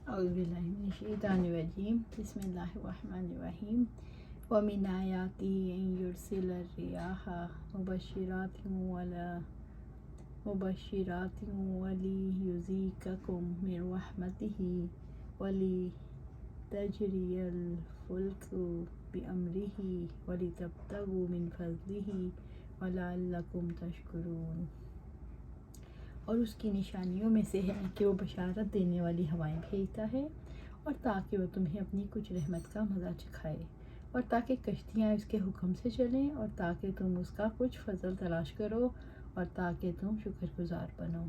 اعوذ باللہ من الشیطان الرجیم بسم اللہ الرحمن الرحیم ومن آیاتہ ان یرسل الرياح مبشرات ولیذیقکم من رحمتہ ولتجری الفلک بأمرہ ولتبتغوا من فضلہ ولعلکم تشکرون۔ اور اس کی نشانیوں میں سے ہے کہ وہ بشارت دینے والی ہوائیں بھیجتا ہے، اور تاکہ وہ تمہیں اپنی کچھ رحمت کا مزہ چکھائے، اور تاکہ کشتیاں اس کے حکم سے چلیں، اور تاکہ تم اس کا کچھ فضل تلاش کرو، اور تاکہ تم شکر گزار بنو۔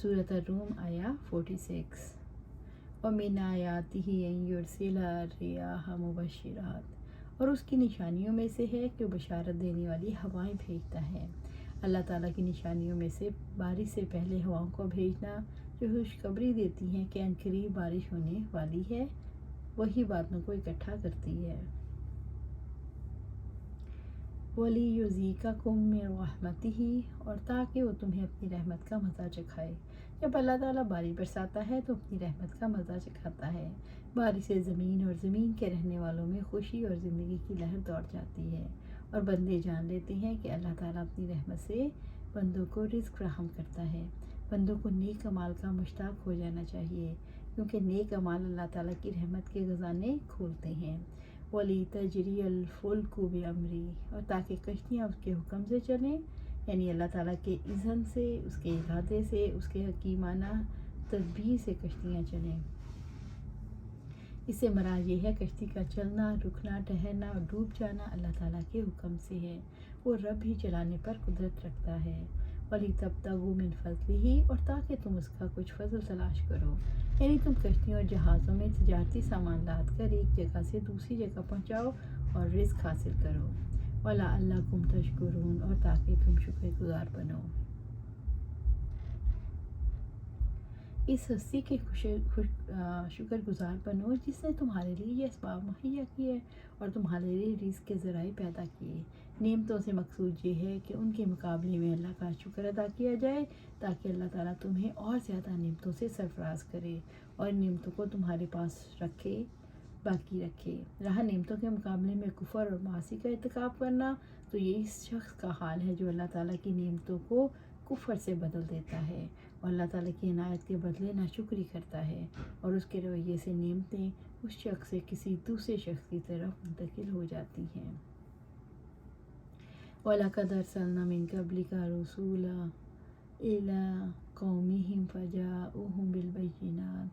سورۃ الروم آیہ 46۔ وَمِنْ آیَاتِهِ أَنْ يُرْسِلَ الرِّيَاحَ مُبَشِّرَاتٍ، اور اس کی نشانیوں میں سے ہے کہ وہ بشارت دینے والی ہوائیں بھیجتا ہے۔ اللہ تعالیٰ کی نشانیوں میں سے بارش سے پہلے ہواؤں کو بھیجنا، جو خوشخبری دیتی ہیں کہ عنقریب بارش ہونے والی ہے، وہی بادلوں کو اکٹھا کرتی ہے۔ وَلِيُذِيقَكُم مِّن رَّحْمَتِهِ، اور تاکہ وہ تمہیں اپنی رحمت کا مزہ چکھائے۔ جب اللہ تعالیٰ بارش برساتا ہے تو اپنی رحمت کا مزہ چکھاتا ہے۔ بارش سے زمین اور زمین کے رہنے والوں میں خوشی اور زندگی کی لہر دوڑ جاتی ہے، اور بندے جان لیتے ہیں کہ اللہ تعالیٰ اپنی رحمت سے بندوں کو رزق فراہم کرتا ہے۔ بندوں کو نیک اعمال کا مشتاق ہو جانا چاہیے، کیونکہ نیک اعمال اللہ تعالیٰ کی رحمت کے خزانے کھولتے ہیں۔ وَلِتَجْرِيَ الْفُلْكُ بِأَمْرِهِ، اور تاکہ کشتیاں اس کے حکم سے چلیں، یعنی اللہ تعالیٰ کے اذن سے، اس کے ارادے سے، اس کے حکیمانہ تدبیر سے کشتیاں چلیں۔ اس سے مراد یہ ہے کشتی کا چلنا، رکنا، ٹھہرنا اور ڈوب جانا اللہ تعالیٰ کے حکم سے ہے۔ وہ رب ہی چلانے پر قدرت رکھتا ہے۔ وَلِتَبْتَغُوا مِنْ فَضْلِهِ، اور تاکہ تم اس کا کچھ فضل تلاش کرو، یعنی تم کشتیوں اور جہازوں میں تجارتی سامان لاد کر ایک جگہ سے دوسری جگہ پہنچاؤ اور رزق حاصل کرو۔ وَلَعَلَّكُمْ تَشْكُرُونَ، اور تاکہ تم شکر گزار بنو۔ اس ہستی کے شکر گزار بنو جس نے تمہارے لیے یہ اسباب مہیا کیے اور تمہارے لیے رزق کے ذرائع پیدا کیے۔ نعمتوں سے مقصود یہ ہے کہ ان کے مقابلے میں اللہ کا شکر ادا کیا جائے، تاکہ اللہ تعالیٰ تمہیں اور زیادہ نعمتوں سے سرفراز کرے اور نعمتوں کو تمہارے پاس باقی رکھے۔ رہا نعمتوں کے مقابلے میں کفر اور معاصی کا ارتکاب کرنا، تو یہ اس شخص کا حال ہے جو اللہ تعالیٰ کی نعمتوں کو کفر سے بدل دیتا ہے، اور اللہ تعالیٰ کی عنایت کے بدلے ناشکری کرتا ہے، اور اس کے رویے سے نعمتیں اس شخص سے کسی دوسرے شخص کی طرف منتقل ہو جاتی ہیں۔ وَلَقَدْ أَرْسَلْنَا مِن قَبْلِكَ رُسُلًا إِلَىٰ قَوْمِهِمْ فَجَاءُوهُم بِالْبَيِّنَاتِ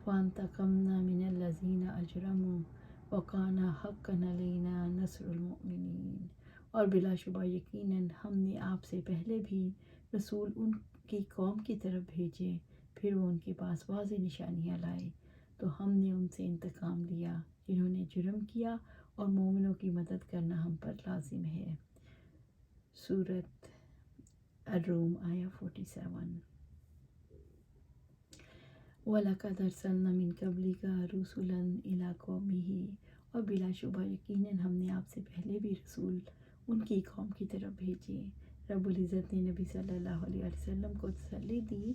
فَانْتَقَمْنَا مِنَ الَّذِينَ أَجْرَمُوا وَكَانَ حَقًّا عَلَيْنَا نَصْرُ الْمُؤْمِنِينَ۔ اور بلا شبہ یقیناً ہم نے آپ سے پہلے بھی رسول ان کی قوم کی طرف بھیجے، پھر وہ ان کے پاس واضح نشانیاں لائے، تو ہم نے ان سے انتقام لیا جنہوں نے جرم کیا، اور مومنوں کی مدد کرنا ہم پر لازم ہے۔ سورۃ الروم آیہ 47۔ وَلَقَدْ أَرْسَلْنَا مِن قَبْلِكَ رُسُلًا إِلَىٰ قَوْمِهِمْ، اور بلا شبہ یقیناً ہم نے آپ سے پہلے بھی رسول ان کی قوم کی طرف بھیجے۔ رب العزت نے نبی صلی اللہ علیہ وسلم کو تسلی دی،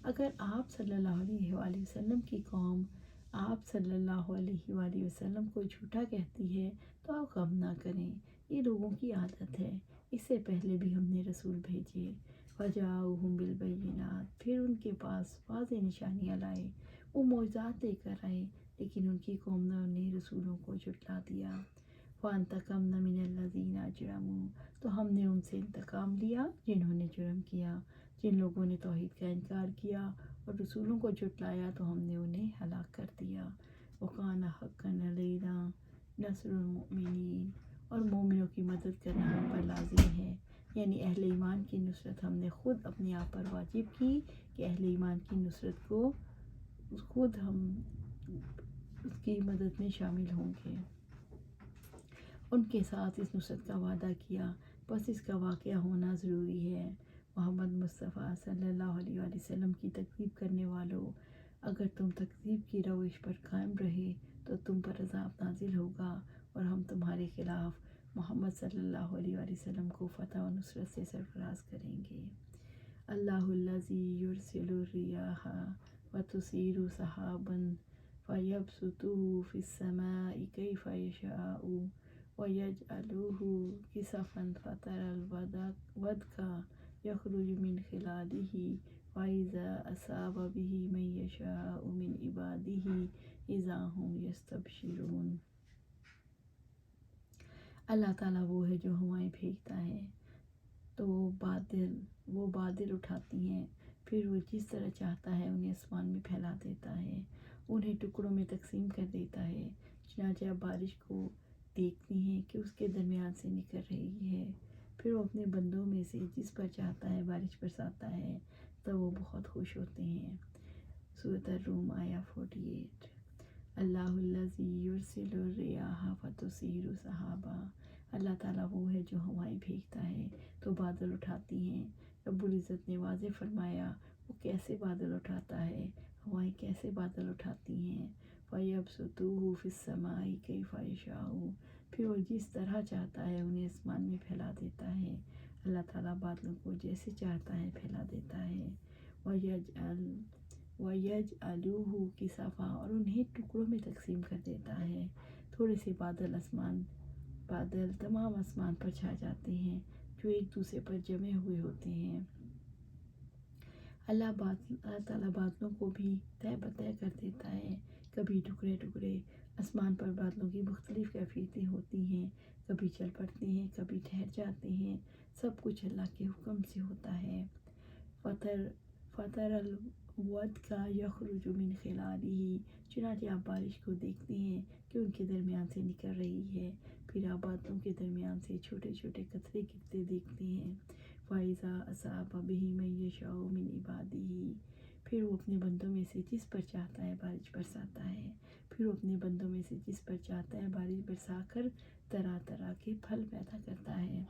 اگر آپ صلی اللہ علیہ وآلہ وسلم کی قوم آپ صلی اللہ علیہ وآلہ وسلم کو جھوٹا کہتی ہے تو آپ غم نہ کریں، یہ لوگوں کی عادت ہے، اس سے پہلے بھی ہم نے رسول بھیجے۔ وَجَاءُوهُم بِالْبَيِّنَاتِ، پھر ان کے پاس واضح نشانیاں لائے، وہ معجزات لے کر آئے، لیکن ان کی قوم نے رسولوں کو جھٹلا دیا۔ فَانْتَقَمْنَا مِنَ الَّذِينَ أَجْرَمُوا، تو ہم نے ان سے انتقام لیا جنہوں نے جرم کیا۔ جن لوگوں نے توحید کا انکار کیا اور رسولوں کو جھٹلایا تو ہم نے انہیں ہلاک کر دیا۔ وَكَانَ حَقًّا عَلَيْنَا نَصْرُ الْمُؤْمِنِينَ، اور مومنوں کی مدد کرنا ہم پر لازم ہے، یعنی اہل ایمان کی نصرت ہم نے خود اپنے آپ پر واجب کی کہ اہل ایمان کی نصرت کو خود ہم اس کی مدد میں شامل ہوں گے، ان کے ساتھ اس نصرت کا وعدہ کیا، بس اس کا واقعہ ہونا ضروری ہے۔ محمد مصطفیٰ صلی اللہ علیہ وآلہ وسلم کی تکذیب کرنے والوں، اگر تم تکذیب کی روش پر قائم رہے تو تم پر عذاب نازل ہوگا، اور ہم تمہارے خلاف محمد صلی اللہ علیہ وآلہ وسلم کو فتح و نصرت سے سرفراز کریں گے۔ اللہ الذی یرسل الرياح فتثیر سحابا فیبسطه فی السماء کیف یشاء ویجعلہ کسفا فتری الودق یخرج من خلالہ فإذا أصاب به من يشاء من عباده إذا هم يستبشرون۔ اللہ تعالیٰ وہ ہے جو ہوائیں پھینکتا ہے تو وہ بادل اٹھاتی ہیں، پھر وہ جس طرح چاہتا ہے انہیں آسمان میں پھیلا دیتا ہے، انہیں ٹکڑوں میں تقسیم کر دیتا ہے۔ چنانچہ آپ بارش کو دیکھتی ہیں کہ اس کے درمیان سے نکل رہی ہے، پھر وہ اپنے بندوں میں سے جس پر چاہتا ہے بارش برساتا ہے تو وہ بہت خوش ہوتے ہیں۔ سورۃ الروم آیا 48۔ اللہ الذی یرسل الریاح فتثیر سحابا، اللہ تعالیٰ وہ ہے جو ہوائیں بھیجتا ہے تو بادل اٹھاتی ہیں۔ رب العزت نے واضح فرمایا وہ کیسے بادل اٹھاتا ہے، ہوائیں کیسے بادل اٹھاتی ہیں۔ فَيَبْسُطُهُ فِي السَّمَاءِ كَيْفَ يَشَاءُ، پھر وہ جس طرح چاہتا ہے انہیں آسمان میں پھیلا دیتا ہے۔ اللہ تعالیٰ بادلوں کو جیسے چاہتا ہے پھیلا دیتا ہے۔ وَيَجْعَلُهُ كِسَفًا، اور انہیں ٹکڑوں میں تقسیم کر دیتا ہے۔ تھوڑے سے بادل تمام آسمان پر چھا جاتے ہیں جو ایک دوسرے پر جمے ہوئے ہوتے ہیں۔ اللہ تعالیٰ بادلوں کو بھی تہ بتہ کر دیتا ہے، کبھی ٹکڑے ٹکڑے۔ آسمان پر بادلوں کی مختلف کیفیتیں ہوتی ہیں، کبھی چل پڑتے ہیں، کبھی ٹھہر جاتے ہیں، سب کچھ اللہ کے حکم سے ہوتا ہے۔ فَتَرَى الْوَدْقَ يَخْرُجُ مِنْ خِلَالِهِ، چنانچہ آپ بارش کو دیکھتے ہیں کہ ان کے درمیان سے نکل رہی ہے، پھر آپ بادلوں کے درمیان سے چھوٹے چھوٹے قطرے گرتے دیکھتے ہیں۔ فَإِذَا أَصَابَ بِهِ مَن يَشَاءُ مِنْ عِبَادِهِ، پھر وہ اپنے بندوں میں سے جس پر چاہتا ہے بارش برساتا ہے، پھر وہ اپنے بندوں میں سے جس پر چاہتا ہے بارش برسا کر طرح طرح کے پھل پیدا کرتا ہے۔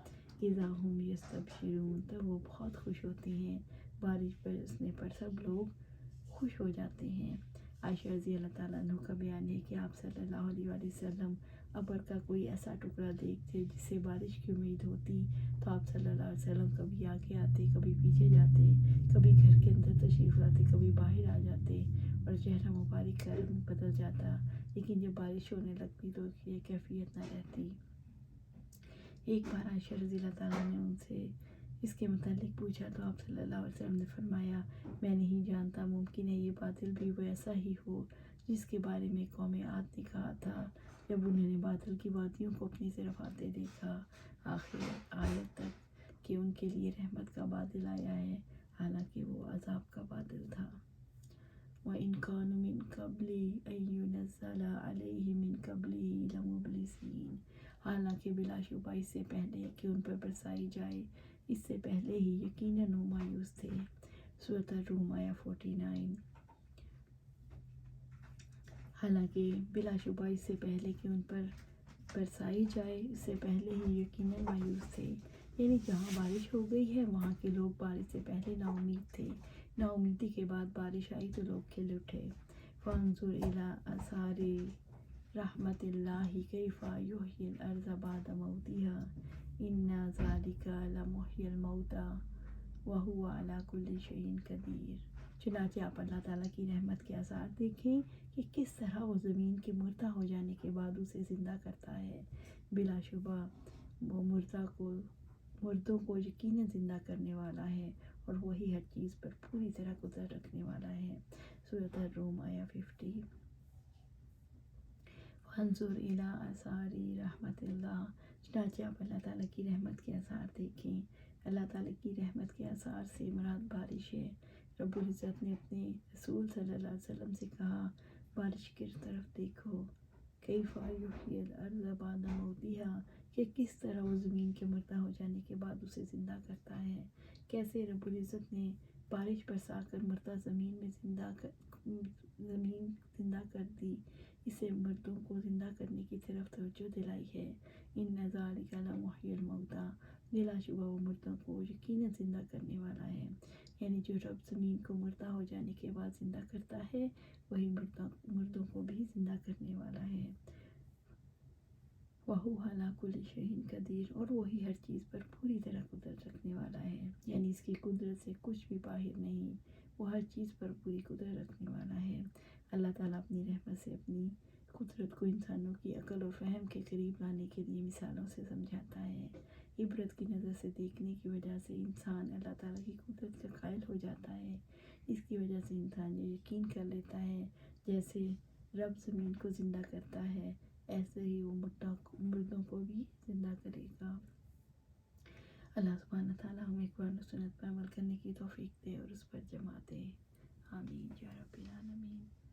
إِذَا هُمْ يَسْتَبْشِرُونَ، تو وہ بہت خوش ہوتے ہیں، بارش برسنے پر سب لوگ خوش ہو جاتے ہیں۔ عائشہ رضی اللہ تعالیٰ عنہ کا بیان ہے کہ آپ صلی اللہ علیہ وآلہ وسلم ابر کا کوئی ایسا ٹکڑا دیکھتے جس سے بارش کی امید ہوتی تو آپ صلی اللہ علیہ وسلم کبھی آگے آتے، کبھی پیچھے جاتے، کبھی گھر کے اندر تشریف لاتے، کبھی باہر آ جاتے اور چہرہ مبارک کا رنگ بدل جاتا، لیکن جب بارش ہونے لگتی تو یہ کیفیت نہ رہتی۔ ایک بار عائشہ رضی اللہ تعالیٰ نے ان سے اس کے متعلق پوچھا تو آپ صلی اللہ علیہ وسلم نے فرمایا میں نہیں جانتا، ممکن ہے یہ بادل بھی ویسا ہی ہو جس کے بارے میں قوم عاد نے کہا تھا جب انہوں نے بادل کی وادیوں کو اپنی طرف آتے دیکھا، آخر آیت تک کہ ان کے لیے رحمت کا بادل آیا ہے، حالانکہ وہ عذاب کا بادل تھا۔ وَإِن كَانُوا مِن قَبْلِ أَن يُنَزَّلَ عَلَيْهِم مِّن قَبْلِهِ لَمُبْلِسِينَ، حالانکہ بلا شبہ اس سے پہلے کہ ان پر برسائی جائے، اس سے پہلے ہی یقیناً وہ مایوس تھے۔ سورۃ الروم آیا 49۔ حالانکہ بلا شبہ اس سے پہلے کہ ان پر برسائی جائے، اس سے پہلے ہی یقیناً مایوس تھے، یعنی جہاں بارش ہو گئی ہے وہاں کے لوگ بارش سے پہلے نا امید تھے، نا امیدی کے بعد بارش آئی تو لوگ کھل اٹھے۔ فانظر الی آثار رحمت اللہ کیف یحیی الارض بعد موتها ان ذلک لمحیی الموتى وہو علی کل شیء قدیر، چنانچہ آپ اللہ تعالیٰ کی رحمت کے آثار دیکھیں کہ کس طرح وہ زمین کے مردہ ہو جانے کے بعد اسے زندہ کرتا ہے، بلا شبہ وہ مردوں کو یقیناً زندہ کرنے والا ہے اور وہی ہر چیز پر پوری طرح قدرت رکھنے والا ہے۔ سورۃ الروم آیا 50۔ فانظر الی آثار رحمت اللہ، چنانچہ آپ اللہ تعالیٰ کی رحمت کے آثار دیکھیں۔ اللہ تعالیٰ کی رحمت کے آثار سے مراد بارش ہے۔ رب العزت نے اپنے رسول صلی اللہ علیہ وسلم سے کہا بارش کی طرف دیکھو، کیف یحیی الارض بعد موتها، کہ کس طرح وہ زمین کے مردہ ہو جانے کے بعد اسے زندہ کرتا ہے، کیسے رب العزت نے بارش برسا کر مردہ زمین زندہ کر دی، اسے مردوں کو زندہ کرنے کی طرف توجہ دلائی ہے۔ ان ذالک لمحیی الموتى، بلا شبہ وہ مردوں کو یقیناً زندہ کرنے والا ہے، یعنی جو رب زمین کو مردہ ہو جانے کے بعد زندہ کرتا ہے وہی مردوں کو بھی زندہ کرنے والا ہے۔ وَهُوَ عَلَىٰ كُلِّ شَيْءٍ قَدِيرٌ، اور وہی ہر چیز پر پوری طرح قدرت رکھنے والا ہے، یعنی اس کی قدرت سے کچھ بھی باہر نہیں، وہ ہر چیز پر پوری قدرت رکھنے والا ہے۔ اللہ تعالیٰ اپنی رحمت سے اپنی قدرت کو انسانوں کی عقل و فہم کے قریب لانے کے لیے مثالوں سے سمجھاتا ہے۔ عبرت کی نظر سے دیکھنے کی وجہ سے انسان اللہ تعالیٰ کی قدرت کا قائل ہو جاتا ہے۔ اس کی وجہ سے انسان یہ یقین کر لیتا ہے جیسے رب زمین کو زندہ کرتا ہے ایسے ہی وہ مردوں کو بھی زندہ کرے گا۔ اللہ سبحانہ تعالیٰ ہمیں قرآن و سنت پر عمل کرنے کی توفیق دے اور اس پر جمع دے۔ آمین یا رب العالمین۔